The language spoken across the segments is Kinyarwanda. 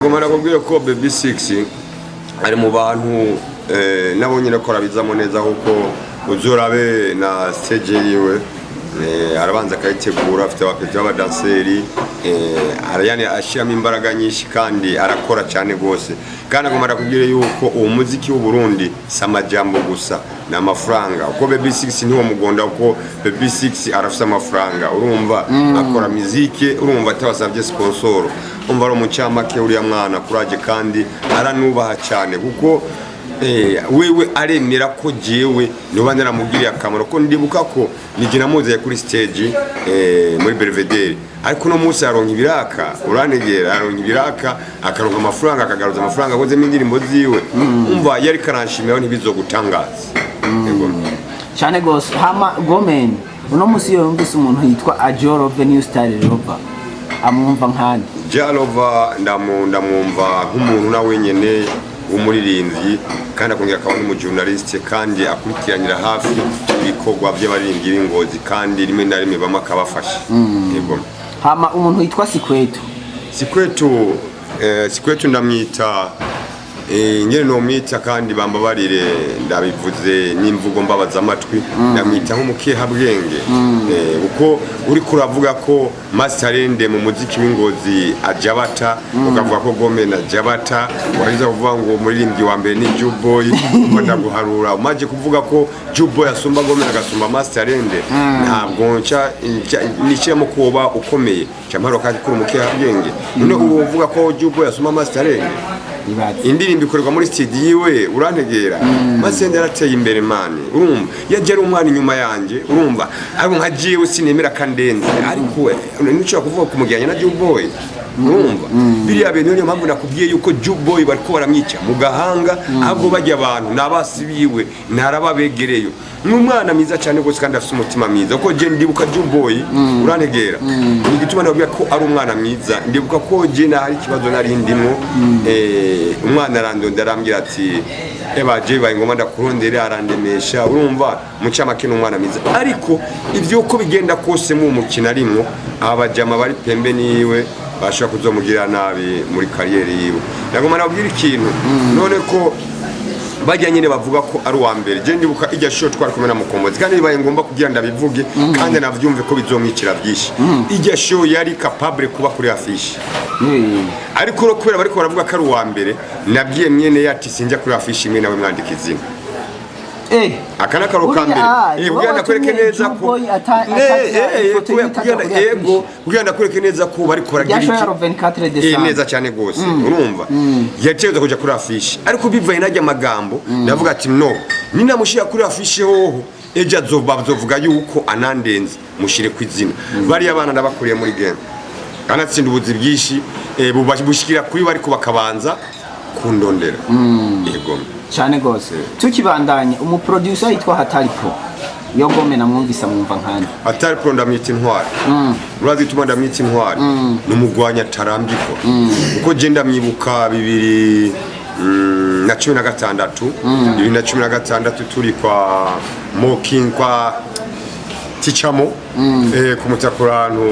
Gomara kubwira ko Baby 6 ari mu bantu nabo nyine ko rabizamo neza kuko uzorabe na stage yiwe arabanza akayitegura afite abapeti b'abadanseri arayane ashiramo imbaraga nyinshi kandi arakora cyane gose kandi agomara kubwira yuko uwo muziki w'u Burundi samajambo gusa na amafaranga uko Baby 6 niwo mugonda uko Baby 6 arafite amafaranga urumva akora muziki urumva atabasabye sponsor umva ro mucyamake uriya mwana kuraje kandi aranubaha cyane kuko wewe aremera ko jewe niba naramugiriye akamaro ko ndibuka ko nigina muze kuri stage muri Belvedere ariko no munsi aronka ibiraka uranegera aronka ibiraka akaronka amafaranga akagaruza amafaranga akoze n'indirimbo ziwe umva yari karanshimira ntibizogutangaza cyane gose hama Gomen uno musi yumvise umuntu yitwa Ajoro Venue Style Rover amwumva nkandi Jalova ndamwumva nk'umuntu nawe nyene umuririmbyi kandi akongera akaba n'umujournaliste kandi akurikiranira hafi ibikorwa by'abaririmbyi b'Ingozi kandi rimwe na rimwe bama kabafasha yego hama umuntu yitwa Sikwetu ndamwita nyene no mwita kandi bambabarire ndabivuze n'imvugo mbabaza amatwi ndamwita nk'umukeha bwenge uko uri kuravuga ko Masterende mu muziki w'Ingozi ajabata ukavuga ko Gomen ajabata wariza kuvuga ngo umuririmbyi wa mbere ni Juboy umanda guharura umaje kuvuga ko Juboy asumba Gomen agasumba Masterende ntabwo nicemo kuba ukomeye cyamaro kandi kuri umukeha bwenge none uvuga ko Juboy asumba Masterende indirimbo ikorwa muri studio yiwe urantegera Masterende yarateye imbere mani urumva yagera umwana inyuma yanje urumva abo nkagiye sinemera kandenze ariko nico kuvuga kumujyanye na Juboy urumva biriya bintu niyo mpamvu nakubwiye yuko Juboy bariko baramwica mu gahanga ahubwo bajya abantu nabasibiwe narababegereyo n'umwana mwiza cyane gose kandi afite umutima mwiza uko je ndibuka Juboy urantegera igituma ndabwira ko ari umwana mwiza ndibuka ko je na hari kibazo nari ndimo umwana arandonda arambwira ati je baye ngoma ndakurondera arandemesha urumva mucamake n'umwana mwiza ariko ivyo uko bigenda kose mu mukina arimo abajama bari pembe niwe bashaka kuzomugira nabi muri kariyeri yiwe nagoma nabwira ikintu none ko bajya nyine bavuga ko ari uwa mbere je ndibuka ijya show twari kumena mukombozi kandi bibaye ngomba kugira ndabivuge kandi navyumve ko bizomwikira byinshi ijya show yari capable kuba kuri affiche ariko ro kubera bariko baravuga ko ari uwa mbere nabwiye mwene yati sinjya kuri affiche imwe nawe mwandika izina akana karoka mbere bugenda kwereke neza ko bugenda kwereke neza ko bari koragira iki neza cyane gose urumva yateza kuja kuri affiche ariko bivaye najya amagambo ndavuga ati no nina mushira kuri affiche hoho ejo azovuga yuko anandenze mushire kwizina bari abana ndabakuriye muri game kanatsinda ubuzi bwishi bushikira kuri bari kubakabanza kundondera yego cyane gose tukibandanye umuproducer yitwa Hatari Pro yo Gomen amwumvisa mwumva nkandi Hatari Pro ndamwita intwari urazi tuma ndamwita intwari numugwanya tarambiko uko je ndamwibuka 2016 turi kwa Moking kwa Tichamo kumutakurantu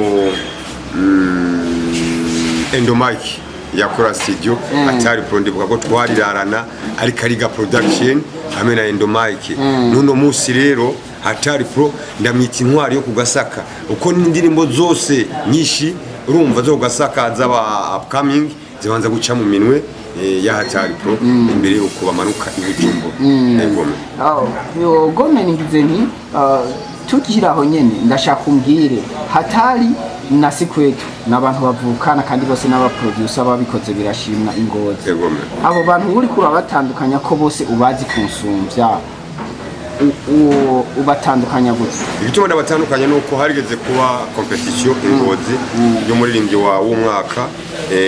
Endomike yakora studio Hatari Pro ndibuka ko twarirarana ari Kariga production hamwe na Endomike nuno musi rero Hatari Pro ndamwita intwari yo kugasaka uko n'indirimbo zose nyinshi urumva zo kugasaka zaba upcoming zibanza guca mu minwe ya Hatari Pro imbere yo kubamanuka ibijumbo Gomen ngizeni tukiraho nyene ndashaka umbwire Hatari na Sikwetu n'abantu bavukana kandi bose n'abaproducer babikoze birashimwa Ingozi abo bantu uri kura batandukanya ko bose ubazi kunsumvya ubatandukanya gutse igituma ndabatandukanya nuko harigeze kuba competition Ingozi yo muririmbyi w'umwaka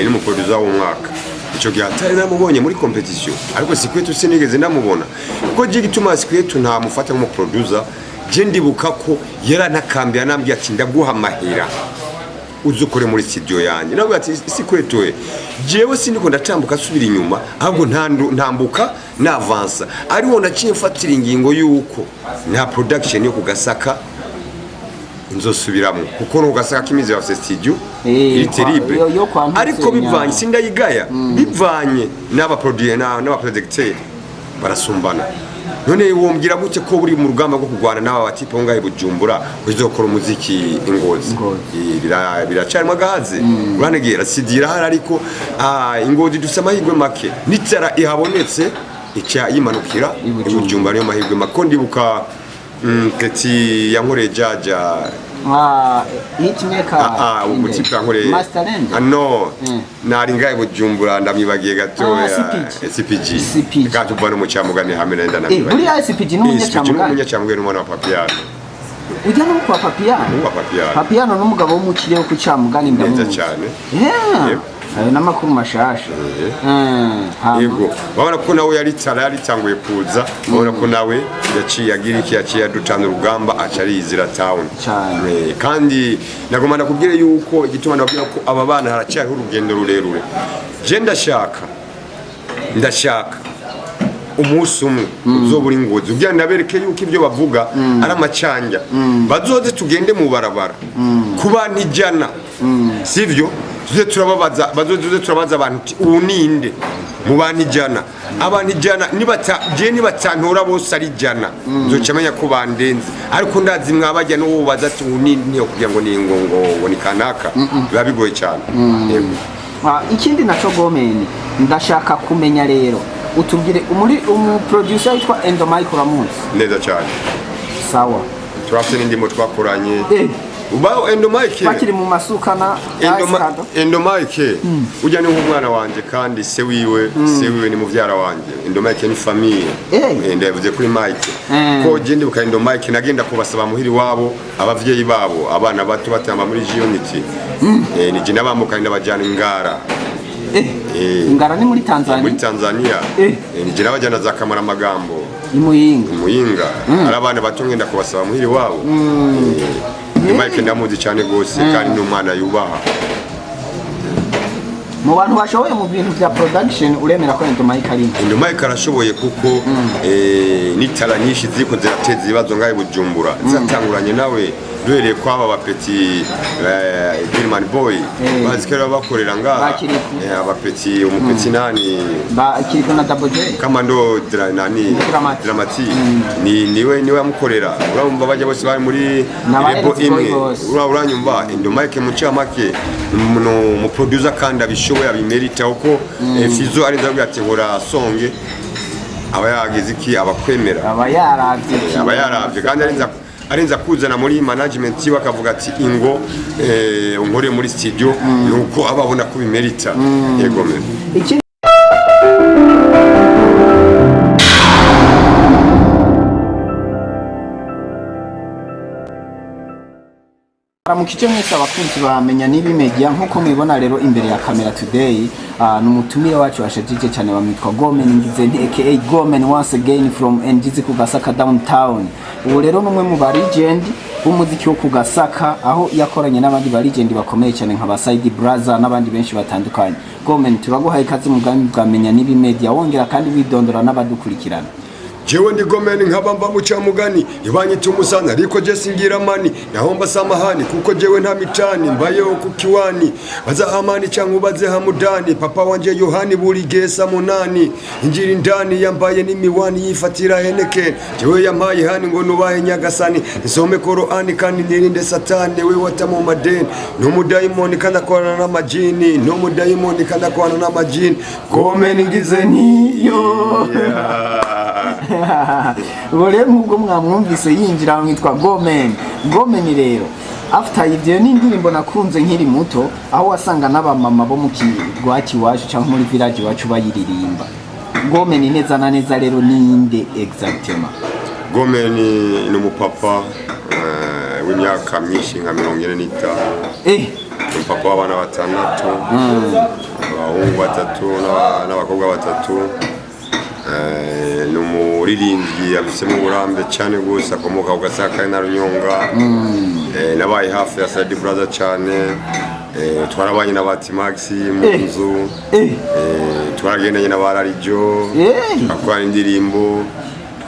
n'umuproducer w'umwaka ico gihe Hatari namubonye muri competition ariko Sikwetu sinigeze ndamubona kuko je gituma Sikwetu nta mufata mu producer je ndibuka ko yaranakambye anambye ati ndaguha mahera uzukore muri studio yanjye nabwo ati Sikwetu jewe siniko ndatambuka subira inyuma ahubwo ntambuka na avance ariho naciye mfatira ingingo yuko nta production yo kugasaka nzosubiramo kuko nugasaka kimize ya studio iri terrible ariko bivanye sindayigaya bivanye n'aba producer n'aba projecteur barasumbana none wombwira gute ko buri mu rugamba rwo kugwana n'aba batipe ngaye Bujumbura uzokora umuziki Ingozi biracarimo gaze uranegera sidira hari ariko Ingozi dufite amahirwe make nitara ihabonetse icya yimanukira Bujumbura niyo mahirwe make ndibuka Keti yankore jaja hitmaker ubutipe yankore no nari ngaye Bujumbura ndamwibagiye gatoya SPG gatubana mu cyamugani hamwe nenda namibagiye buri SPG n'umunyacamugani n'umwana wa Papiano ujya no kwa Papiano n'umugabo w'umukire wo ku cyamugani ndamuzi cyane ayo namakuru mashasha yego babona ko nawe yaritanguye kuza babona ko nawe yaciye agira iki yaciye ducana urugamba acarizira town kandi nagomana kubwire yuko igituma nabwira ko aba bana haracyari urugendo rurerure je ndashaka umunsi umwe uzobura Ingozi ugira nabereke yuko ibyo bavuga ari amacanja bazoze tugende mu barabara kuba ntijana sivyo tuze turabaza abantu uninde mu bantu ijana nibatantora bose ari ijana nzocamenya ko bandenze ariko ndazi mwabajya no baza ati uninde kugira ngo ni ngo ni kanaka biba bigoye cyane ikindi naco Gomeni ndashaka kumenya rero utubwire producer yitwa Endomike uramuzi neza cyane sawa turafite n'indimo twakoranye Ubao Endomike bakiri mu masukana Endomike ujya ni nk'umwana wanje kandi se wiwe ni muvyara wanje Endomike ni famille ndavuze kuri Mike ko je ndibuka Endomike nagenda kubasaba muhiri wabo abavyeyi babo abana bato batamba muri Unity ni je nabamukanye n'abajana Ngara Ngara ni muri Tanzania ni je nabajana za Kamara Magambo Muyinga ari abana bato ngenda kubasaba muhiri wabo Mike ndamuzi cyane gose kandi n'umwana yubaha mu bantu bashoboye mu bintu bya production uremera ko Endomike arashoboye kuko nitara nyinshi ziko zirateza ibibazo ngaye Bujumbura zatanguranye nawe duhereye kwaba bapeti Gilman Boy bazikera bakorera ngaha abapeti umupeti nani bakiriko na Double J Kamando Dramati niwe yamukorera urumva baje bose bari muri rebo imwe uranyumva Endomike mu cyamake mu producer kandi abishoboye abimerita uko Fizo ari ndabwira ati nkora songe aba yagize iki abakwemera aba yaravye kandi arenza kuzana muri management yiwe akavuga ati ingo unkore muri studio nuko ababona ko bimerita yego me Mukice mwese abakunzi bamenya nibi media nkuko mubibona rero imbere ya camera today numutumire wacu washajije cyane bamwitwa Gomen Ngizeni aka Gomen once again from NGZ ku Gasaka downtown. Ubu rero numwe mu ba legend b'umuziki wo ku Gasaka aho yakoranye n'abandi ba legend bakomeye cyane nka Baside Brother n'abandi benshi batandukanye. Gomen turaguhaye ikaze mugambi bwamenya nibi media wongera kandi widondora n'abadukurikirana. Jewe ndi Gomen nkabamba mu cyamugani ibanyita umusana ariko je singira mani nahomba samahani kuko jewe nta mitani mbayeho ku kiwani baza amani cyangwa baze hamudani papa wanje Yohani buri gesa munani injiri ndani yambaye n'imiwani yifatira heneke jewe yampaye hani ngo nubahe nyagasani isome Qur'ani kandi nirinde satani we watamu madeni no mudaimoni kana kwana na majini no mudaimoni kana kwana na majini Gomen Ngizeni yo Bore nk'ubwo mwamwumvise yinjira mwitwa Gomen rero after ibyo n'indirimbo nakunze nkiri muto aho wasanga n'abamama bo mu kigwaki wacu cyangwa muri village wacu bayiririmba Gomen neza na neza rero ninde exactement Gomen ni umupapa w'imyaka myinshi nka 45 umupapa w'abana batandatu abahungu batatu n'abakobwa batatu n'umuririmbyi abisemo uburambe cyane gose akomoka ku Gasaka na Runyonga nabaye hafi ya Side Brother cyane twarabanye na Batimax mu nzu twaragendanye na Bararijo twakora indirimbo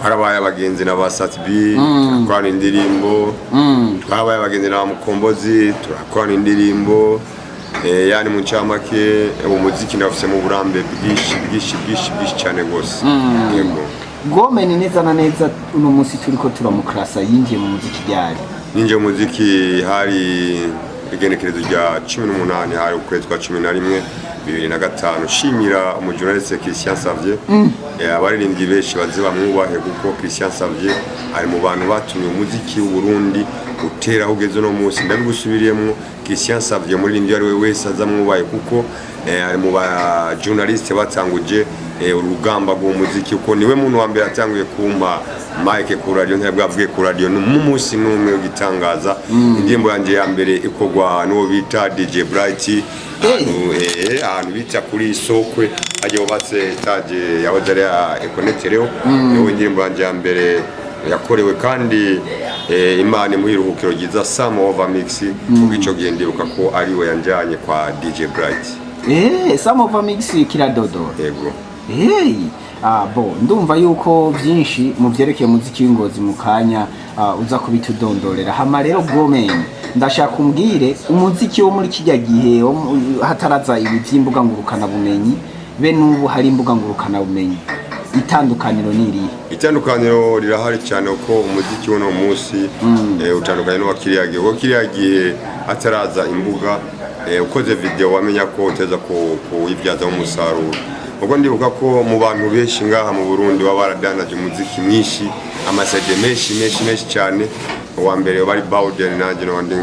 harabaye abagenzi na basatbi turakorana indirimbo twabaye abagenzi na Mukombozi turakorana indirimbo yani mu ncamake umuziki ndafise mu burambe bwishi cyane gose yego Gomen neza na neza uno munsi turiko turamukrasa yinjiye mu muziki ryari ninje muziki hari igenekerezo rya 18 hari ukwezi kwa 11 2005 shimira umujournaliste Christian Savier abaririmbyi benshi baziba mwubahe kuko Christian Savier ari mu bantu batumye umuziki w'u Burundi utera ugeze no munsi ndabigusubiriyemo Christian Savier umuririmbyi ari we wese aza mwubahe kuko ari mu ba journaliste batanguje urugamba rw'umuziki uko niwe muntu wa mbere atanguye kumpa Mike ku radio ntabwo avuye ku radio mu munsi numwe ugitangaza indirimbo yanje ya mbere ikogwa no bita DJ Bright ahantu bita kuri Sokwe aje ubatse taje yahoze ya Econetereo niwe indirimbo yanje ya mbere yakorewe kandi Imana muhiruhukiro giza Sam Over Mix ubico genderuka ko ari we yanjanye kwa DJ Bright Sam Over Mix kiradodo yego bo ndumva yuko byinshi mu byerekeye muziki w'Ingozi mu kanya uza kubitudondorera hama rero Gomen ndashaka umbwire umuziki wo muri kijya gihe hataraza ibi by'imbuga ngurukana bumenyi be n'ubu hari imbuga ngurukana bumenyi itandukaniro niri itandukaniro rirahari cyane uko umuziki wono munsi utandukanye no wakiriya gihe ataraza imbuga ukoze video wamenya ko uteza kuyibyaza umusaruro ubwo ndibuka ko mu bantu benshi ngaha mu Burundi babaradanaje umuziki mwinshi amasede menshi cyane wa mbere bari Bawden nanje no ndi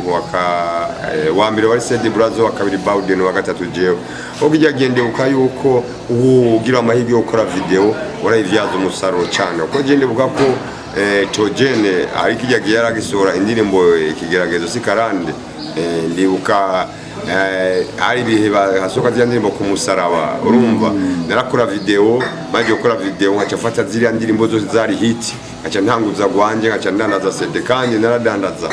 wa mbere bari Sedi Brazo wa kabiri Bawden wa gatatu jewe ubwo ijyagende ukayuko ugira amahigi yo gukora video warayivyaza umusaruro cyane uko gende buka ko Tojene ari kijyagiye yaragisora indirimbo ikigeragezo sikarande ndibuka ari bihe hasoka ndirimbo ku musaraba urumva narakora video maje gukora video nkacafata ziriya ndirimbo zose zari hit acha ntanguza gwanje nkaca ndandaza CD kandi naradandaza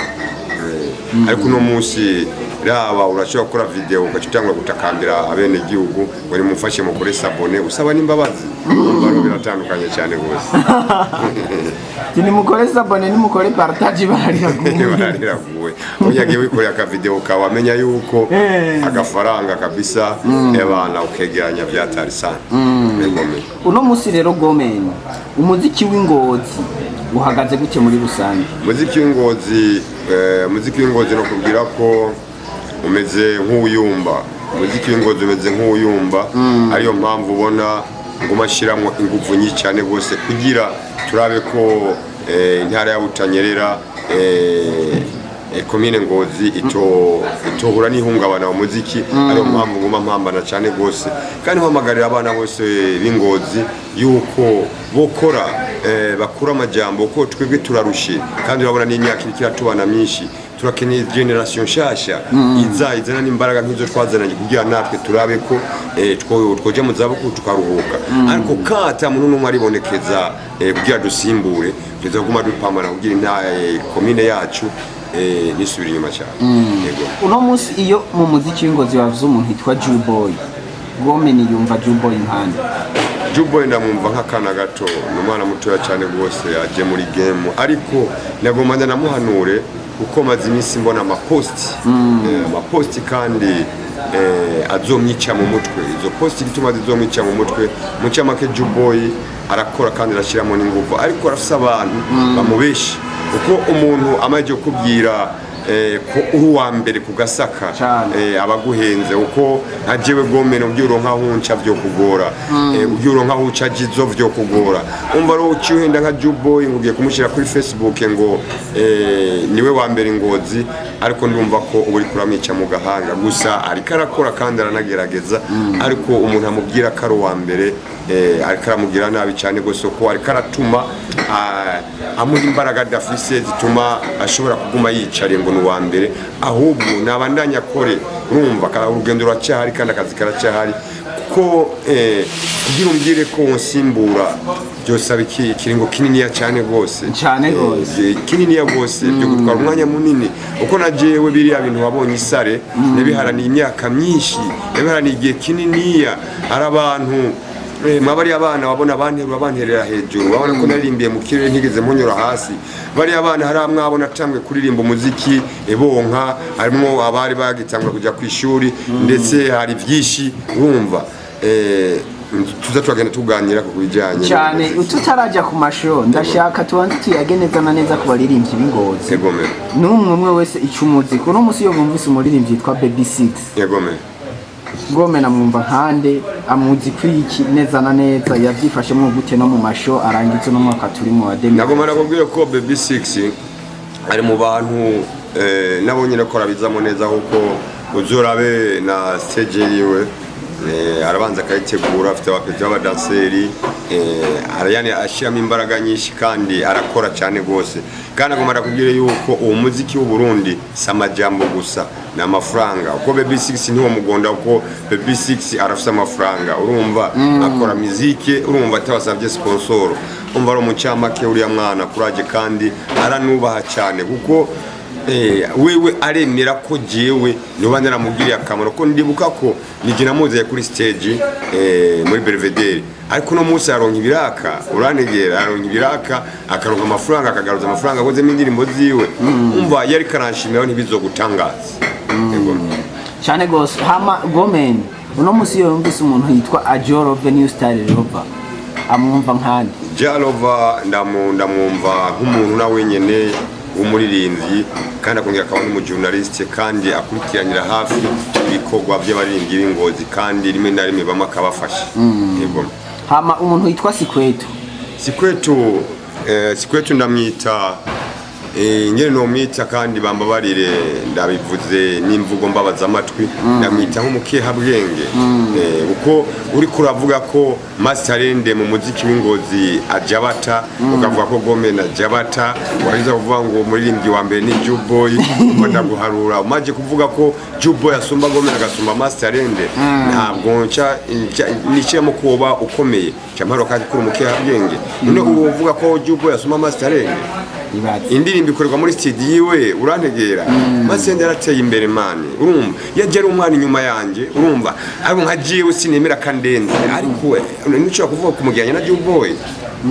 ariko no munsi raba urashobora gukora video ukacutangwa gutakambira abene gihugu bari mufashe mu kuri sabone usaba n'imbabazi baro biratandukanye cyane gose Tini mukore sabone ni mukore partage bariraguwe uyagiye wikorera ka video kawamenya yuko agafaranga kabisa ebana ukegeranya byatari sana uno musi rero Gomen umuziki w'Ingozi uhagaze gute muri rusange umuziki w'Ingozi no kubwira ko umeze nk'uyumba umuziki w'Ingozi umeze nk'uyumba ariyo mpamvu ubona ngumashiramo ingufu nyinshi cyane gose kugira turabe ko intara ya Butanyerera komine Ngozi itohura n'ihungabana umuziki ariyo mpamvu nguma mpambana cyane gose kandi mpamagarira abana bose b'Ingozi yuko bokora bakura amajambo ko twebwe turarushe kandi urabona n'imyaka ikiratubana myinshi turakeneye generation nshasha izana n'imbaraga nk'izo twazananye kugira natwe turabe ko twoje mu zabukuru tukaruhuka ariko kata muntu numwe aribonekeza kugira dusimbure tuza kuma dupamana kugira komine yacu nisubira inyuma cyane yego uno munsi iyo mu muziki w'Ingozi bavuze umuntu hitwa Juboy Gomen yumva Juboy nkande Juboy ndamumva nk'akana gato n'umwana mutoya cyane rwose aje muri game ariko nagomanda namuhanure uko maze iminsi mbona amaposti kandi azomyica mu mutwe izo posti gituma zizomyica mu mutwe mu cyamake Juboy arakora kandi arashiramo n'ingufu ariko arafise abantu bamubeshi uko umuntu amaje kubwira ko uwa mbere kugasaka abaguhenze uko ajewe Gomen ubyuro nka hunca byo kugora ubyuro nka hunca jizo byo kugora umva ro ucyuhenda nka Juboy ngugiye kumushira kuri Facebook ngo niwe wa mbere Ngozi ariko ndumva ko uburi kuramica mu gahanga gusa ariko arakora kandi aranagerageza ariko umuntu amubwira karo wa mbere ariko aramugira nabi cyane gose ko ariko aratuma amuha imbaraga dafise zituma ashobora kuguma yicare ngo n'uwa mbere ahubwo nabandanya kore urumva ka urugendo rwacyahari kandi akazi karacyahari kuko kugira umbwire ko nsimbura byosaba ikiringo kinini ya cyane gose kinini ya gose byo gutwara umwanya munini uko najewe biriya bintu wabonye isare nabiharaniye imyaka myinshi nabiharaniye igihe kinini ya ari abantu mwabari abana wabona banterera hejuru wabona ko naririmbiye mu kirere ntigeze munyura hasi bari abana hari amwabona atambwe kuririmba umuziki bonka harimo abari bagitangwa kujya ku ishuri ndetse hari byinshi urumva tuza twagenda tuganira ku bijyanye cyane tutaraja ku masho ndashaka tubanze tuyageneza na neza ku baririmbyi b'Ingozi yegomera n'umwe wese icumuzi kuno musi yo bumvise umuririmbyi yitwa Baby 6 yegomera Gome na mwumva nkande amuzi kwiki neza na neza yavyifashemo gute no mu masho arangitse no mwaka turi mu ademi nagomara kubwira ko Baby 6 ari mu bantu nabo nyine ko rabizamo neza kuko uzorabe na stage yiwe arabanza akayitegura afite abapeti b'abadanseri arayane ashiramo imbaraga nyinshi kandi arakora cyane gose kandi agomara kubwira yuko uwo muziki w'u Burundi samajambo gusa na amafaranga uko Baby 6 niwo mugonda uko Baby 6 arafite amafaranga urumva akora muziki urumva atabasabye sponsor umva ro mucamake uriya mwana kuraje kandi aranubaha cyane kuko wewe aremera ko jewe niba naramubwiriye akamaro ko ndibuka ko nigina muze kuri stage muri Belvedere ariko no munsi aronka ibiraka uranegera aronka ibiraka akaronka amafaranga akagaruza amafaranga akoze n'indirimbo ziwe umva yari karanshimira ntibizogutangaza cyane gose hama Gomen uno musi yo yumvise umuntu yitwa Ajoro Venue Style Rover amwumva nkandi Jalova ndamwumva nk'umuntu nawe nyene umuririmbyi kandi akongera akaba n'umujournaliste kandi akurikiranira hafi ibikorwa by'abaririmbyi b'Ingozi kandi rimwe na rimwe bamwe akabafasha yego hama umuntu yitwa Sikwetu ndamwita nyene no mwita kandi bambabarire ndabivuze n'imvugo mbabaza amatwi ndamwita nk'umukeha bwenge uko uri kuravuga ko Masterende mu muziki w'Ingozi ajabata ukavuga ko Gome na jabata wariza kuvuga ngo umuririmbyi wa mbere ni Juboy mbona guharura umaje kuvuga ko Juboy asumba Gome agasumba Masterende ntabwo nicemo kuba ukomeye cyamaro kandi kuri umukeha bwenge none uvuga ko Juboy asumba Masterende indirimbo ikorwa muri studio yiwe urantegera Masterende yarateye imbere mani urumva yagera umwana inyuma yanjye urumva abo nkagiye sinemera kandenze ariko nico kuvuga kumujyanye na Juboy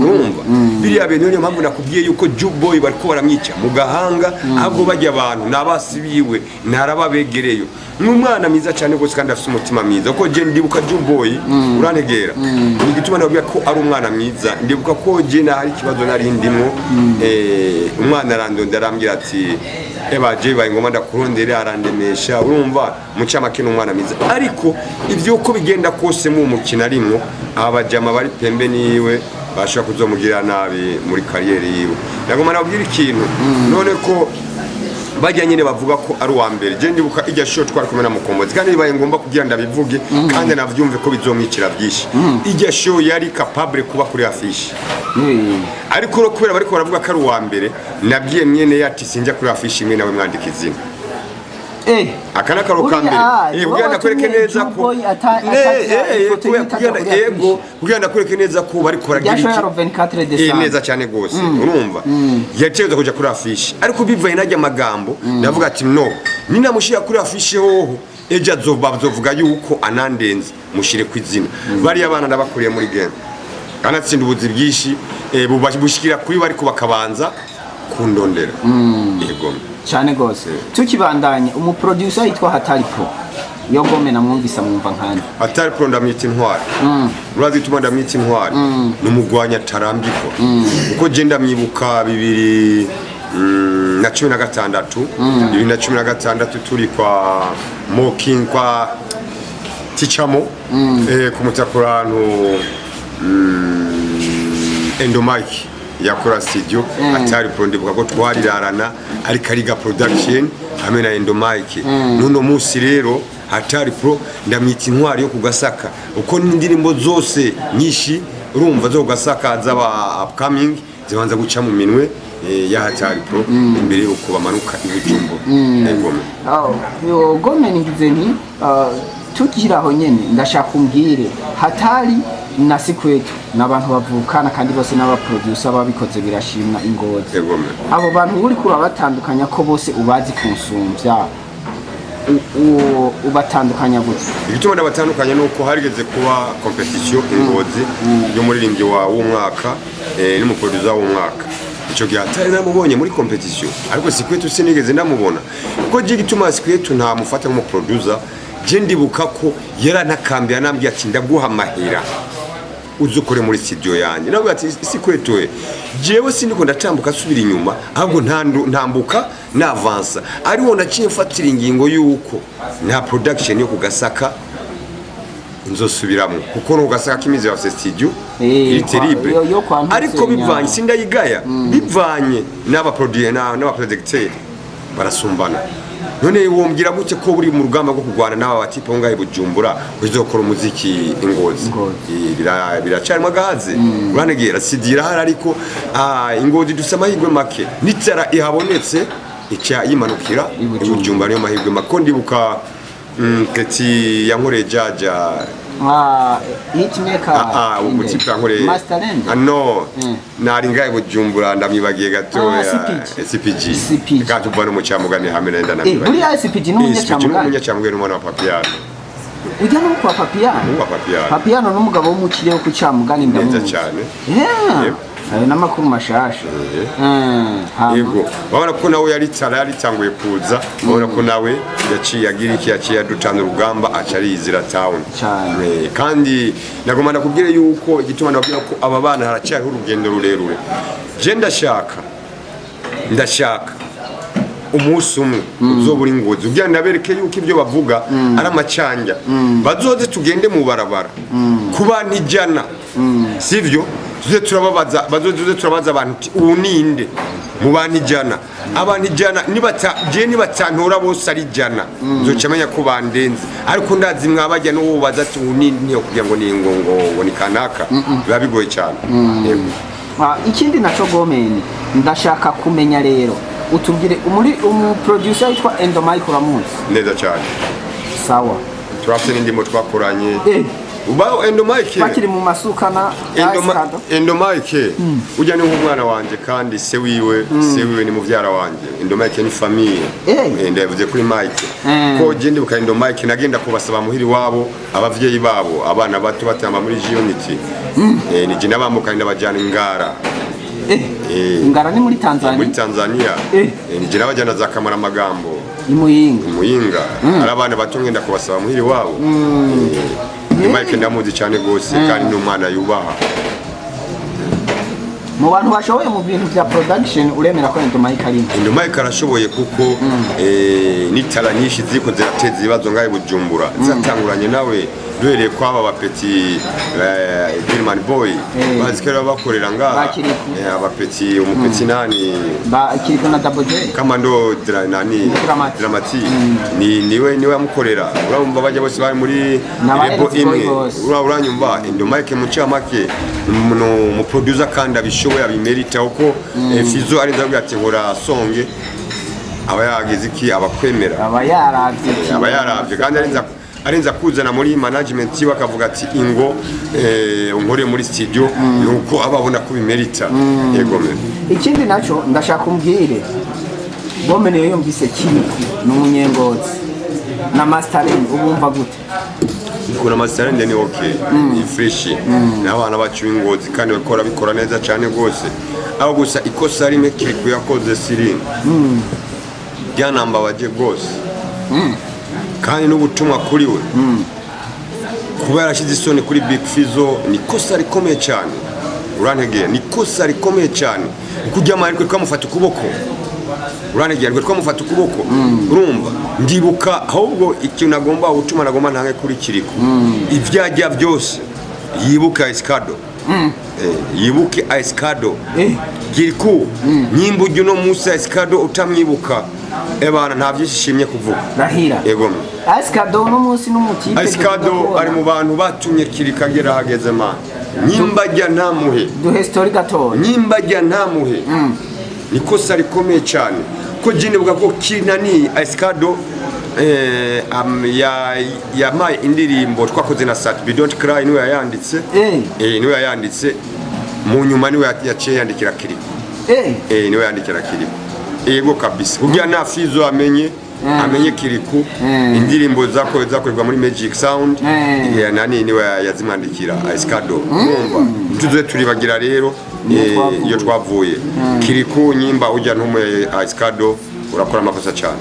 urumva biriya bintu niyo mpamvu nakubwiye yuko Juboy bariko baramwica mu gahanga ahubwo bajya abantu nabasibiwe narababegereyo n'umwana mwiza cyane gose kandi afite umutima mwiza uko je ndibuka Juboy urantegera nigituma ndabwira ko ari umwana mwiza ndibuka ko je na hari kibazo nari ndimo umwana arandonda arambwira ati je baye ngoma ndakurondera arandemesha urumva mucamake n'umwana mwiza ariko ivyo uko bigenda kose mu mukina arimo abajama bari pembe niwe bashaka kuzomugira nabi muri kariyeri yiwe nagoma nabwira ikintu none ko bajya nyine bavuga ko ari uwa mbere je ndibuka ijya show twari kumena mukombozi kandi bibaye ngomba kugira ndabivuge kandi navyumve ko bizomwikira byinshi ijya show yari capable kuba kuri affiche ariko ro kubera bariko baravuga ko ari uwa mbere nabwiye mwene yati sinjya kuri affiche imwe nawe mwandika izina akana karoka mbere ugenda kwereke neza ko ugenda kwereke neza ko bari koragira iki neza cyane gose urumva yaceza kuja kuri affiche ariko bivaye najya amagambo ndavuga ati no nina mushira kuri affiche hoho eja zovuga yuko anandenze mushire kwizina bari abana ndabakuriye muri game kanatsinda ubuzi bwishi bushikira kuri bari kubakabanza kundondera yego cyane gose tukibandanye umuproducer yitwa Hatari Pro yo Gome namwumvisa mwumva nkandi Hatari Pro ndamwita intwari urazi tuma ndamwita intwari numugwanya tarambiko uko je ndamyibuka 2016 turi kwa Moking kwa Tichamo ku mutakurano Endomike yakora studio Hatari Pro ndibuka ko twarirarana ari Kariga production hamwe na Endomike nuno musi rero Hatari Pro ndamwita intwari yo kugasaka uko n'indirimbo zose nyinshi urumva zo kugasaka zaba upcoming zibanza guca mu minwe ya Hatari Pro imbere yo kubamanuka ibijumbo Gome Gome nigize ni tukiraho nyene ndashaka umbwire Hatari na Sikwetu n'abantu bavukana kandi bose n'abaproducer babikoze birashimwa Ingozi abo bantu uri kura batandukanya ko bose ubazi kunsumvya ubatandukanya gutya? Igituma ndabatandukanya nuko harigeze kuba competition Ingozi y'umuririmbyi w'umwaka n'umuproducer w'umwaka. Ico gihe atari namubonye muri competition, ariko Sikwetu sinigeze ndamubona kuko igituma Sikwetu nta mufata nk'umuproducer. Je ndibuka ko yaranakambye anambye ati ndaguha amahera uzukore muri studio yanjye. Nawe ati Sikwetu we jewe sindiko ndatambuka subira inyuma, ahubwo ntambuka na avance. Ariho naciye mfatira ingingo yuko nta production yo kugasaka nzosubiramo kuko no gasaka kimize wa studio iri terrible, ariko bivanye sindayigaya bivanye n'aba producer n'aba producteur barasumbana. None wombwira gute ko buri mu rugamba rwo kugwana n'aba batipe ngahe Bujumbura uzokora umuziki Ingozi? Biracarimo gaze uranegera sidira hari, ariko Ingozi dusama higwe make nitara ihabonetse icya yimanukira Bujumbura niyo mahigwe make. Ndibuka Keti yankore jaja hitmaker ubutipe yankore no nari ngahe Bujumbura ndamwibagiye gatoya CPG gatubana mu cyamugani hamwe nenda namwibagiye buri CPG n'umunyacamugani n'umwana wa Papiano. Ujya no kwa Papiano n'umugabo w'umukire wo ku cyamugani neza cyane ayo n'amakuru mashasha. Yego babona ko nawe yaritanguye kuza, babona ko nawe yaciye agira iki, yaciye adutana urugamba acarizira town kandi nagomba nakubwire yuko igituma nabwira ko aba bana haracyari urugendo rurerure. Je ndashaka umunsi umwe uzobura Ingozi ugira nabereke yuko ibyo bavuga ari amacanja, bazoze tugende mu barabara kuba ntijana sivyo, tuze turabaza abantu ubu ninde mu bantu ijana, abantu ijana nibatantora bose ari ijana nzocamenya ko bandenze, ariko ndazi mwabajya n'uwo baza ati ubu ninde kugira ngo ni ngo ni kanaka biba bigoye cyane. Ikindi naco Gomeni ndashaka kumenya rero, utubwire umuproducer yitwa Endomike uramuzi? Neza cyane. Sawa, turafite n'indimo twakoranye ubaho Endomike bakiri mu masuka na Endomike ujya ni nk'umwana wanje kandi se wiwe ni muvyara wanje. Endomike ni famille ndavuze kuri Mike ko je ndibuka Endomike nagenda kubasaba muhiri wabo abavyeyi babo abana bato batamba muri Unity ni je nabambuka ndabajana Ngara. Ngara ni muri Tanzania? Muri Tanzania ni je nabajana za Kamara Magambo Muyinga ari abana bato ngenda kubasaba muhiri wabo. Mike ndamuzi cyane gose kandi n'umwana yubaha. Mu bantu bashoboye mu bintu bya production uremera ko Endomike ari? Endomike arashoboye kuko n'itara nyinshi ziko zirateza ibibazo ngahe Bujumbura zatanguranye nawe duhereye kwaba bapeti Gilman Boy bazikera bakorera ngaha abapeti umupeti nani bakiriko na Double J Kamando Dramati niwe yamukorera. Urumva bajya bose bari muri rebo imwe uranyumva. Endomike mu cyamake mu producer kandi abishoboye abimerita uko Fizo ari ndabwira ati nkora songe aba yagize iki abakwemera aba yaravye kandi arenza kuzana muri management yiwe akavuga ati ingo unkore muri studio nuko ababona ko bimerita. Yego me ikindi naco ndashaka umbwire Gomeni yo yumvise Kiriku n'umunyengozi na mastering ubumva gute? Kuna mastering ni okay ni fresh n'abana bacu Ingozi kandi bikora neza cyane gose, aho gusa ikosa rimwe Kiriku yakoze Sirin byanamba baje gose kandi n'ubutumwa kuri we kuba yarashize isoni kuri Big Fizzo ni kosa rikomeye cyane. Urantegeye ni kosa rikomeye cyane kujya amahirwe twamufata ukuboko. Urantegeye rwe twamufata ukuboko urumva. Ndibuka ahubwo ikintu nagomba utuma nagomba ntange kuri Kiriku ivyajya byose yibuka Escado yibuke Escado Kiriku nyimbuge no Musa Escado utamwibuka ebana nta byishimye kuvuga rahira. Yego Escado no munsi n'umutipe Escado ari mu bantu batumye Kirikagera hageze ma nyimbajya ntamuhe duhe story gato nyimbajya ntamuhe niko sari komeye cyane ko jine buga ko kinani Escado ya mai indirimbo twakoze na Sat Be Don't Cry niwe yayanditse niwe yayanditse mu nyuma niwe yaciye yandikira Kiriku niwe yandikira Kiriku. Yego kabisa kugira na Fizo amenye amenye Kiriku indirimbo zakorerwa muri Magic Sound nani niwe yazimwandikira Escado numva tuzoe turibagira rero iyo twavuye Kiriku nyimba ujya ntumu Escado urakora amakosa cyane.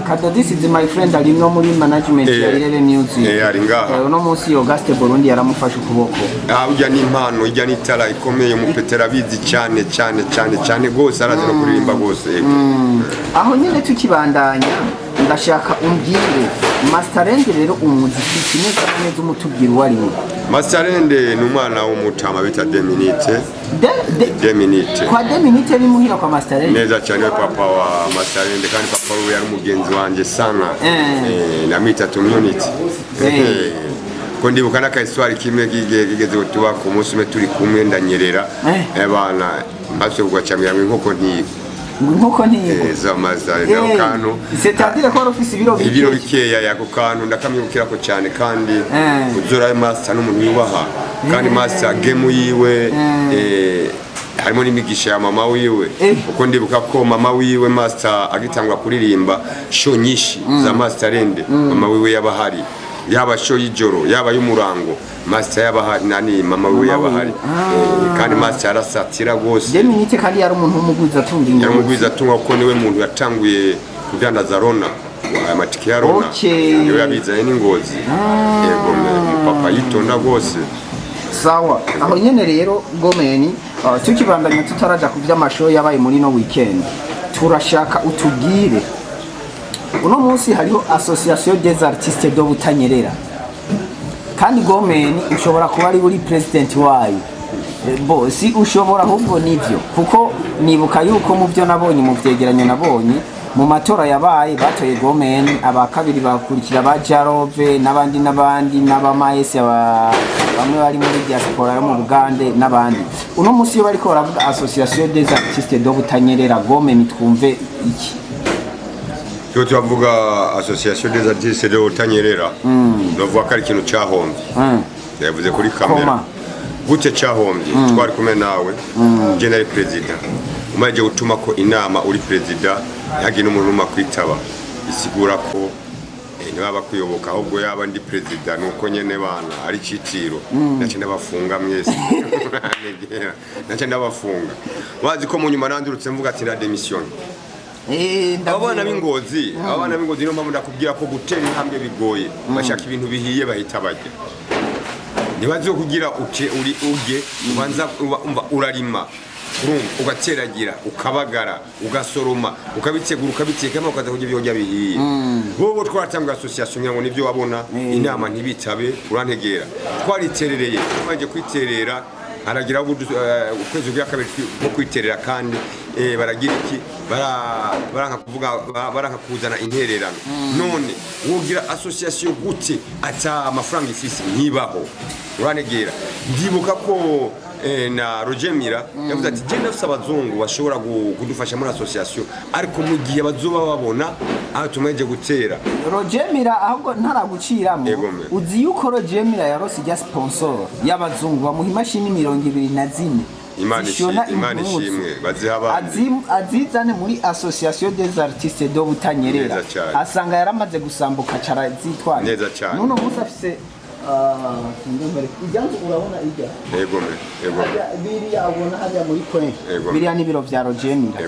Kado, this is my friend ari no muri management ya Irere Music. Ari ngaha. Uno munsi Auguste Burundi yaramufasha ukuboko. Ujya ni impano, ujya ni tara ikomeye mu Petera bizi cyane gose arazi no kuririmba gose. Aho nyine tukibandanya ndashaka umbwire Masterend rero umuziki kimeze umutubwira wari we. Masterend ni umwana w'umutama bita Deminite. Deminite. Kwa Deminite ni muhira kwa Masterend. Neza cyane papa wa Masterend kandi papa we yari umugenzi wanje sana. Na mita community. Ko ndibuka naka histoire kimwe gigeze utuba ku munsi me turi kumwe ndanyerera. Bana mbase kugacamira inkoko ntiye. Nkoko ntiye. Za Masterend kano. C'est-à-dire ko ofisi ibiro bikeya yako kantu ndakamyukira ko cyane kandi uzora master n'umuntu yubaha kandi master game yiwe harimo n'imigisha ya mama wiwe uko ndibuka ko mama wiwe master agitangwa kuririmba show nyinshi za Masterend mama wiwe yabahari yaba show y'ijoro yaba y'umurango master yabahari nani mama wiwe yabahari kandi master arasatira gose Deminite kandi yari umuntu w'umugwiza atunga ingo yari umugwiza atunga ko niwe muntu yatanguye kudandaza Rona amatike ya Rona niwe yabizanye n'ingozi yego papa yitonda gose. Sawa, aho nyene rero Gomeni tukibandanya tutaraja ku by'amashow yabaye muri no weekend turashaka utubwire uno munsi hariho Association des Artistes do Butanyerera kandi Gomeni ushobora kuba ari uri president wayo si ushobora ahubwo nivyo kuko nibuka yuko mu byo nabonye mu byegeranyo nabonye mu matora yabaye batoye Gomeni abakabiri bakurikira ba Jarove n'abandi n'abamaese bamwe bari muri diaspora yo mu Bugande n'abandi uno munsi yo bariko baravuga Association des Artistes do Butanyerera Gomeni twumve iki cyo tuvuga Association des Artistes do Butanyerera novuga ko ari ikintu cyahombye yavuze kuri kamera gute cyahombye twari kumwe nawe general president umaje gutuma ko inama uri president yagina umuntu makwitaba isigura ko niba kuyoboka ahubwo yaba ndi president nuko nyene bana ari ciciro nace ndabafunga mwese nace ndabafunga wazi ko mu nyuma nandurutse mvuga ati na demission abana b'ingozi niyo mpamvu ndakubwira ko gutera intambwe bigoye bashaka ibintu bihiye bahita bajya nibaze kugira uge ubanza urarima ugateragira ukabagara ugasoroma ukabitegura ukabitekamo ukaza kugira ibyo bihiye bobo twatanga association ngo nivyo wabona inama ntibitabe urantegera twariterereye baje kwiterera haragira ukwezi kwa kabiri ko kwiterera kandi baragira iki baranka kuvuga baranka kuzana intererano none wogira association gute ata amafaranga ifisi ntibaho urantegera ndibuka ko na Rojemira yavuze ati je nafise abazungu bashobora kudufasha muri association ariko mu gihe bazoba babona aho tumeje gutera Rojemira ahubwo ntaraguciramo uzi yuko Rojemira yarose ijya sponsor y'abazungu bamuha imashini 24 Imana ishimwe bazihaba azizane muri Association des Artistes do Butanyerera asanga yaramaze gusambuka cara zitwaye neza cyane none musa afise ijanzu urabona ijya biriya abona hajya muri kwe biriya n'ibiro vya Rojemira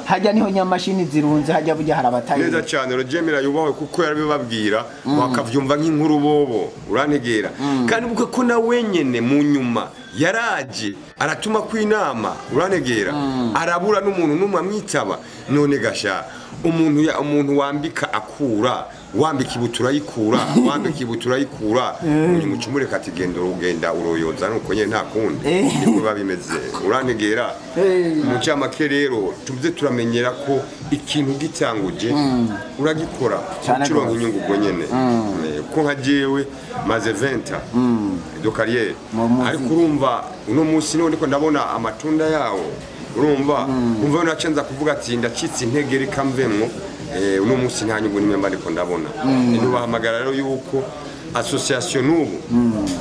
hajya niho nyamashini zirunze hajya bujya harabataye neza cyane Rojemira yubawe kuko yarabibabwira wakavyumva nk'inkuru bobo urantegera kandi buke ko na wenyene mu nyuma yaraje aratuma kwinama urantegera arabura n'umuntu numwe amwitaba none gasha umuntu wambika akura wambika ibutura yikura uyu mucumure katigendo ugenda uroyoza nuko nyene nta kundi niko babimeze urantegera mu cyamake rero tuvuze turamenyera ko ikintu gitanguje uragikora ucuronka inyungu ubwo nyene ko nka jewe maze 20 de carrière ariko urumva uno munsi none ko ndabona amatunda yawo urumva nacenza kuvuga ati ndacitse intege reka mvemwo uno munsi nta nyungu nimwe mba ndiko ndabona bahamagara rero yuko association n'ubu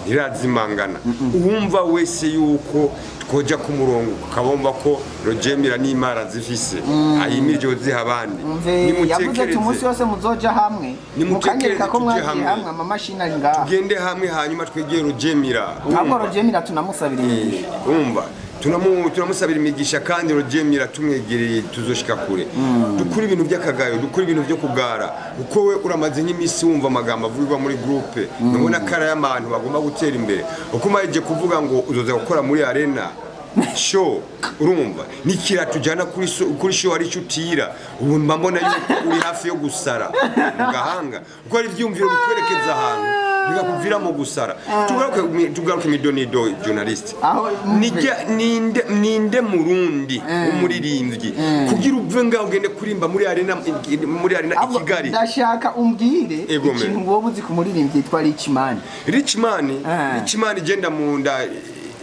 irazimangana uwumva wese yuko twoja ku murongo ukabumva ko Rojemira n'Imana zifise ayimiryo ziha abandi yavuze ati umunsi wose muzoja hamwe mukanyereka ko mwagiye hamwe amamashini ari ngaha tugende hamwe hanyuma twegere Rojemira ahubwo Rojemira tunamusabira imigisha umva tunamusabira imigisha kandi Rojemira tumwegereye tuzoshika kure dukura ibintu by'akagayo dukura ibintu byo kugara uko we uramaze nk'imisi wumva amagambo avugwa muri groupe nubona kara y'abantu bagomba gutera imbere uko maje kuvuga ngo uzoza gukora muri arena show urumva nikira tujana kuri show ari cutira ubu mbona yuko uri hafi yo gusara mugahanga uko ari vyumviro bikwerekeza ahantu bigakuvira mu gusara tugaruke midonido journalist ninde murundi umuririmbyi kugira uve ngaho ugende kurimba muri arena ikigali ndashaka umbwire ikintu wowe uzi ku muririmbyi yitwa Richman genda munda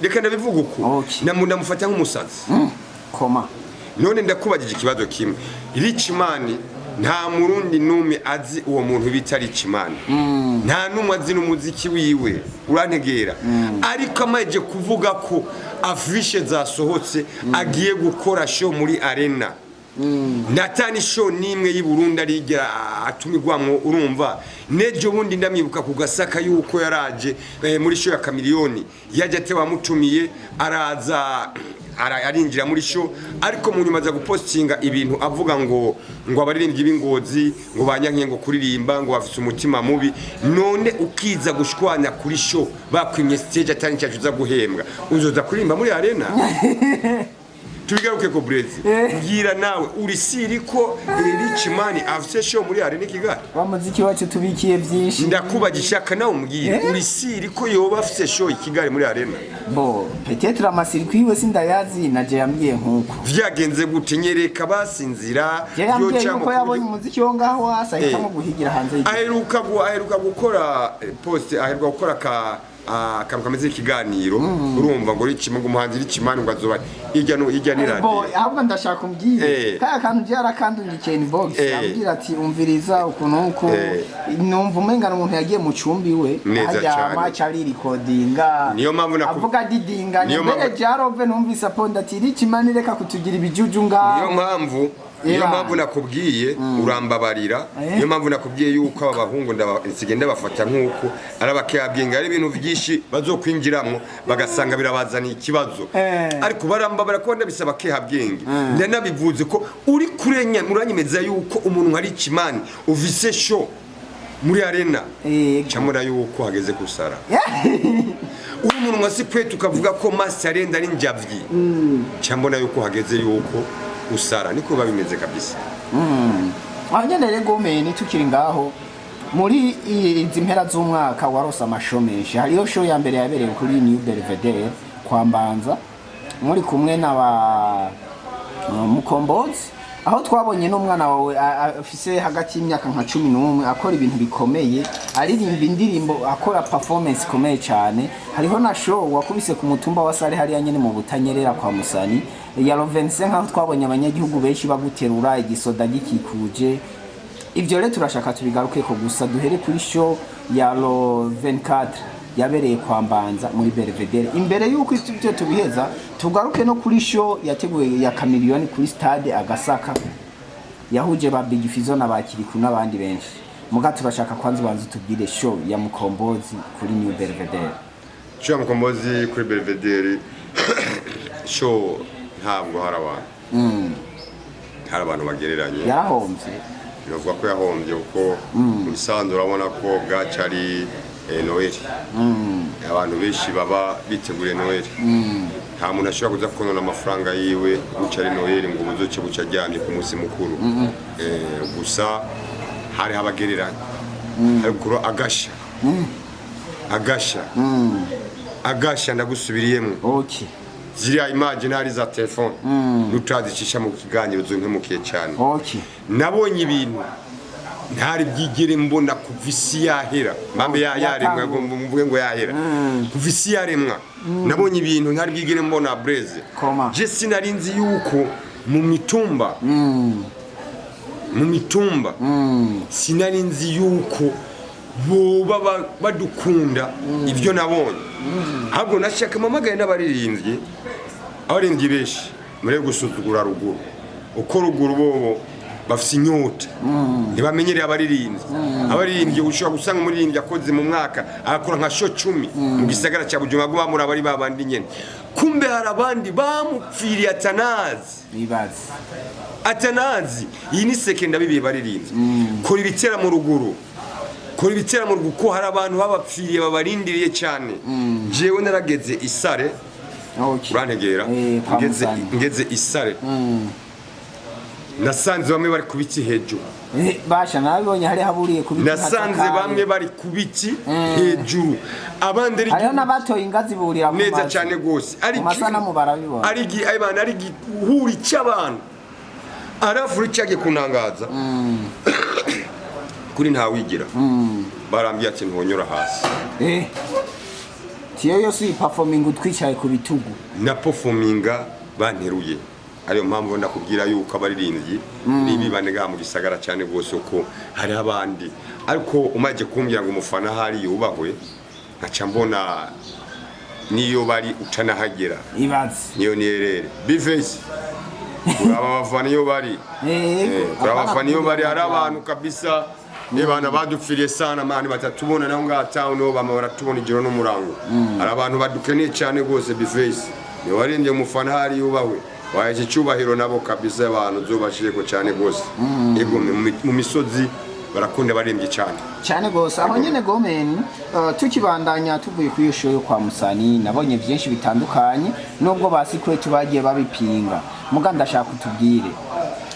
reka ndabivuga uko namunda mufata nk'umusazi koma none ndakubagije ikibazo kimwe Richman nta murundi numwe azi uwo muntu bita Richman nta numwe azi n'umuziki wiwe urantegera ariko amaje kuvuga ko afishe zasohotse agiye gukora show muri arena natani show nimwe y'i Burundi arigira atumigwamwo urumva nejo bundi ndamwibuka ku Gasaka yuko yaraje muri show ya Chameleone yaje atewa mutumiye araza arinjira muri show ariko mu nyuma za gupostinga ibintu avuga ngo abaririmbyi b'Ingozi ngo banyankiye ngo kuririmba ngo bafite umutima mubi none ukiza gushwana kuri show bakwimye stage atani cyacu za guhembwa uzoza kuririmba muri arena tubigaruke ko Brezi ngira nawe uri siri ko Richman afite show muri arena Kigali bamuziki wacu tubikiye byinshi ndakubagishaka nawe umbwire uri siri ko yoba afite show Kigali muri arena bo peut-être amasiri kwiwe sindayazi naje yambwiye nkuko vyagenze gute nyereka basinzira yo cyangwa yabonye umuziki wo ngaho wasahitamo guhigira hanze aheruka gukora post aheruka gukora akantu kameze ikiganiro urumva ngo Richman umuhanzi Richman ngo azoba ijya ni radio ahubwo ndashaka umbwire kaya kantu byarakandungikiye inbox ambwira ati umviriza ukuntu uko numva umenga umuntu yagiye mu cumbi we hajyama cyari recordinga niyo mpamvu avuga didinga mbere jarove numvise ponda ati Richman reka kutugira ibijuju ngaho niyo mpamvu nakubwiye urambabarira niyo mpamvu nakubwiye yuko aba bahungu nsigenda bafata nkuko arabakabyenga ari ibintu byinshi bazokwinjiramo bagasanga birabazana ikibazo ariko barambabara ko ndabisaba kehabwenge ndanabivuze ko uri kurenya muranyemeza yuko umuntu nka Richman uvise show muri arena cyamura yuko hageze kusara uri umuntu nka Sikwetu ukavuga ko Master arenda ari njavyi cyambona yuko hageze yuko usara niko babimeze kabisa abanyene rego meni tukiri ngaho muri izi mpera z'umwaka warose amashomeshi hariyo show ya mbere yabereye kuri New Belvedere kwa Mbanza muri kumwe n'aba Mukombozi aho twabonye n'umwana wawe afise hagati y'imyaka nka 11 akora ibintu bikomeye aririmba indirimbo akora performance ikomeye cyane hariho na show wakubise ku mutumba wa Sare hariya nyene mu Butanyerera kwa Musani ya Lovense nkaho twabonye abanyagihugu benshi baguterura igisoda gikikuje ivyo rero turashaka tubigaruke ko gusa duhere kuri show ya Lo 24 yabereye kwa Mbanza muri Belvedere imbere yuko ibyo tubiheza tugaruke no kuri show yateguye ya Chameleone kuri stade Agasaka yahuje ba Big Fizzo n'abakiriku n'abandi benshi muga turashaka kwanza banze tubwire show ya Mukombozi kuri New Belvedere show ya Mukombozi kuri Belvedere show ntabwo hari abantu bagereranye yahombye biravuga ko yahombye uko muri Sanzu urabona ko bwacari Noel abantu benshi baba biteguriye Noel nta muntu ashobora kuza konona amafaranga yiwe gucari Noel ngo ubuzoce bucajyanye ku munsi mukuru gusa hari abagereranye ariko agasha ndagusubiriyemo okay ziriya imagine za telefone nutazicisha mu kiganiro zonkemukiye cyane nabonye ibintu ntari byigere mbona kuva isi yahera mpambe yaremwa ngo mvuge ngo yahera kuva isi yaremwa nabonye ibintu ntari byigere mbona Breze je sinarinzi yuko mu mitumba sinarinzi yuko boba badukunda ibyo nabonye ahubwo nashaka mamagaye n'abaririmbyi benshi muri gusuzugura ruguru uko ruguru bobo bafite inyota ntibamenyereye abaririmbyi ushobora gusanga umuririmbyi akoze mu mwaka agakora nka show 10 mu gisagara cya Bujumbura ngo bamura bari babandi nyene kumbe hari abandi bamupfiriye atanazi iyi ni sekenda bibiye baririmbyi kora ibitera mu ruguru ko hari abantu babapfiriye babarindiriye cyane jewe narageze isare urantegera ngeze isare nasanze bamwe bari kubiki hejuru basha nabibonye hari haburiye kubiki nasanze bamwe bari kubiki hejuru abandi ari hariho n'abatoye ingazi burira mu neza cyane gose ari masana mu barabibona ari ayibana ari gihuri cy'abantu arafuri cyage kunangaza kuri nta wigira barambye ati ntonyora hasi tiyo yose performing utwicaye ku bitugu na performinga banteruye ariyo mpamvu ndakubwira yuko abaririmbyi nibibanega mu gisagara cyane gose uko hari abandi ariko umaje kumbwira ngo umufana hari yubahwe nkaca mbona niyo bari utanahagera ibaze niyo nierere bifesi abafana iyo bari abafana iyo bari ari abantu kabisa nibana badupfiriye sana mani batatubona naho ngataho no bamara tubona ijoro no murango ari abantu badukeneye cyane gose bifesi niyo warinde umufana hari yubahwe waje cyubahiro nabo kabisa abantu zobashije ko cyane gose ego mu misozi barakunda barembye cyane gose aho nyene Gomen tukibandanya tuvuye ku yosho yo kwa Musani nabonye byinshi bitandukanye nubwo basikwe tubagiye babipinga muga ndashaka kutubwire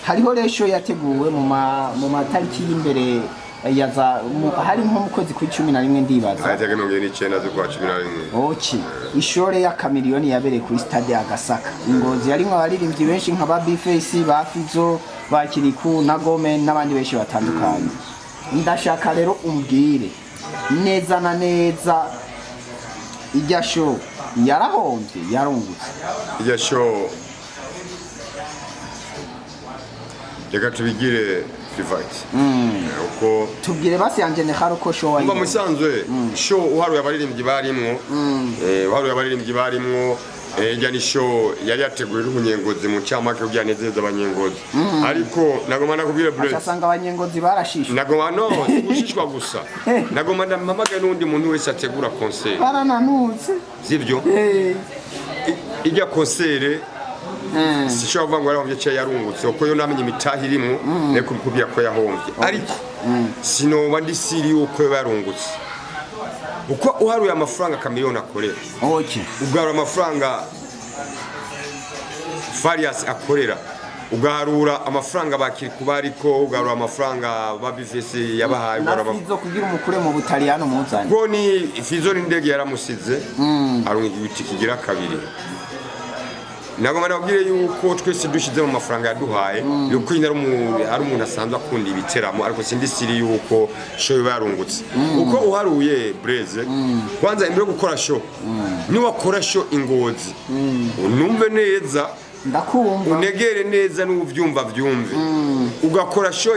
hariho resho yateguwe mu matariki y'imbere yaza hari nko mukozi ku 11 ndibaza ayatege 19 z'ukwa 11 ishore ya kamiliyoni yabereye kuri stade ya Gasaka Ingozi yarimo abaririmbyi benshi nka Babyface ba Fizo ba Kiriku na Gomen n'abandi benshi batandukanye ndashaka rero umbwire neza na neza ijya show yarahomvye yarungutse ijya show reka tubigire private uko tubwire basi yanje ne haruko show wayi musanzwe show uharuye abaririmbyi barimwo ijya ni show yari yateguye n'umunyengozi mu cyamake ubyanezeza abanyengozi ariko nagoma nakubwire Blaise asanga abanyengozi barashishwa nagoma no gushishwa gusa nagoma ndamamaga n'undi muntu wese ategura concert barananutse sivyo ijya concert sishobora kuvuga ngo yarahomvye cyo yarungutse uko yo namenye imitahi irimo reko kubya ko yahomvye ariko sinoba ndi siri uko yarungutse uko uharuye amafaranga kamiliyoni akorera ugarura amafaranga Farias akorera ugarura amafaranga bakiri kubariko ugarura amafaranga Babyface yabahaye ugarura Fizo kugira umukure mu Butaliyano muzanye ko ni Fizo n'indege yaramusize arunga igiti kigira kabiri nagoma nabwire yuko twese dushize mu mafaranga yaduhaye yuko ari umuntu asanzwe akunda ibiteramo ariko sindi siri yuko show yarungutse uko uharuye Blaise kwanza imbere gukora show ni wakora show Ingozi unumve neza ndakumva unegere neza n'uvyumva vyumve ugakora show